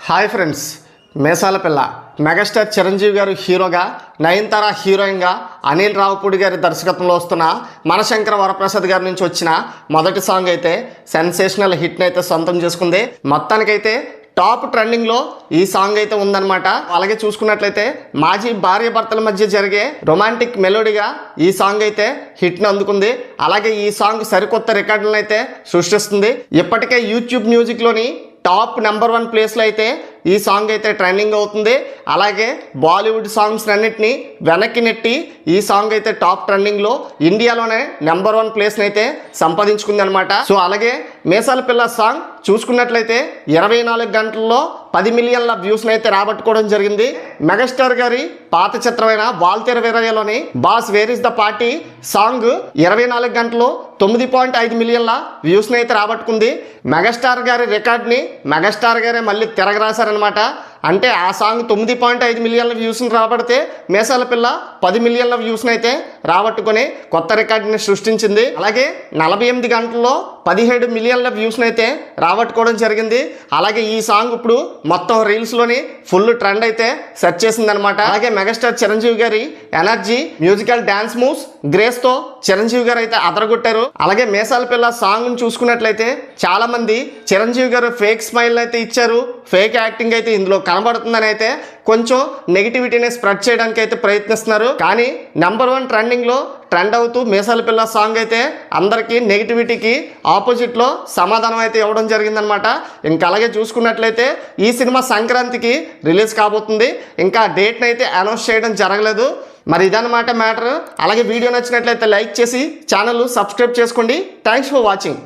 Hi friends, మేసాల పిల్ల megastar Chiranjeevi గారు హీరోగా, నయనతార హీరోయిన్గా, అనిల్ రావిపూడి గారి దర్శకత్వంలో వస్తున్న మనశంకర వరప్రసాద్ గారి నుంచి వచ్చిన మొదటి సాంగ్ అయితే సెన్సేషనల్ హిట్ని అయితే సొంతం చేసుకుంది. మొత్తానికైతే టాప్ ట్రెండింగ్లో ఈ సాంగ్ అయితే ఉందన్నమాట. అలాగే చూసుకున్నట్లయితే మాజీ భార్య భర్తల మధ్య జరిగే రొమాంటిక్ మెలోడీగా ఈ సాంగ్ అయితే హిట్ని అందుకుంది. అలాగే ఈ సాంగ్ సరికొత్త రికార్డులను అయితే సృష్టిస్తుంది. ఇప్పటికే యూట్యూబ్ మ్యూజిక్లోని టాప్ నెంబర్ 1 ప్లేస్లో అయితే ఈ సాంగ్ అయితే ట్రెండింగ్ అవుతుంది. అలాగే బాలీవుడ్ సాంగ్స్ అన్నిటిని వెనక్కి నెట్టి ఈ సాంగ్ అయితే టాప్ ట్రెండింగ్లో ఇండియాలోనే నెంబర్ 1 ప్లేస్ని అయితే సంపాదించుకుంది అనమాట. సో అలాగే మేసాల పిల్ల సాంగ్ చూసుకున్నట్లయితే 24 గంటల్లో 10 మిలియన్ల వ్యూస్ని అయితే రాబట్టుకోవడం జరిగింది. మెగాస్టార్ గారి పాత చిత్రమైన వాల్తేరు వీరయ్యలోని boss where is the party song 24 గంటల్లో 9.5 మిలియన్ల వ్యూస్ని అయితే రాబట్టుకుంది. మెగాస్టార్ గారి రికార్డ్ని మెగాస్టార్ గారే మళ్ళీ తిరగరాశారనమాట. అంటే ఆ సాంగ్ 9.5 మిలియన్ల వ్యూస్ని రాబడితే మేసాల పిల్ల 10 మిలియన్ల వ్యూస్ని అయితే రాబట్టుకొని కొత్త రికార్డుని సృష్టించింది. అలాగే 48 గంటల్లో 17 మిలియన్ల వ్యూస్ని అయితే రాబట్టుకోవడం జరిగింది. అలాగే ఈ సాంగ్ ఇప్పుడు మొత్తం రీల్స్లోని ఫుల్ ట్రెండ్ అయితే సెట్ చేసిందనమాట. అలాగే మెగాస్టార్ చిరంజీవి గారి ఎనర్జీ, మ్యూజికల్ డ్యాన్స్ మూవ్స్, గ్రేస్తో చిరంజీవి గారు అయితే అదరగొట్టారు. అలాగే మేసాల పిల్ల సాంగ్ని చూసుకున్నట్లయితే చాలా మంది చిరంజీవి గారు ఫేక్ స్మైల్ అయితే ఇచ్చారు, ఫేక్ యాక్టింగ్ అయితే ఇందులో కనబడుతుందని అయితే కొంచెం నెగిటివిటీని స్ప్రెడ్ చేయడానికి అయితే ప్రయత్నిస్తున్నారు. కానీ నెంబర్ 1 ట్రెండింగ్లో ట్రెండ్ అవుతూ మేసాల పిల్ల సాంగ్ అయితే అందరికీ నెగిటివిటీకి ఆపోజిట్లో సమాధానం అయితే ఇవ్వడం జరిగిందనమాట. ఇంకా అలాగే చూసుకున్నట్లయితే ఈ సినిమా సంక్రాంతికి రిలీజ్ కాబోతుంది. ఇంకా డేట్ని అయితే అనౌన్స్ చేయడం జరగలేదు. మరి ఇదన్నమాట మ్యాటర్. అలాగే వీడియో నచ్చినట్లయితే లైక్ చేసి ఛానల్ సబ్స్క్రైబ్ చేసుకోండి. Thanks for watching.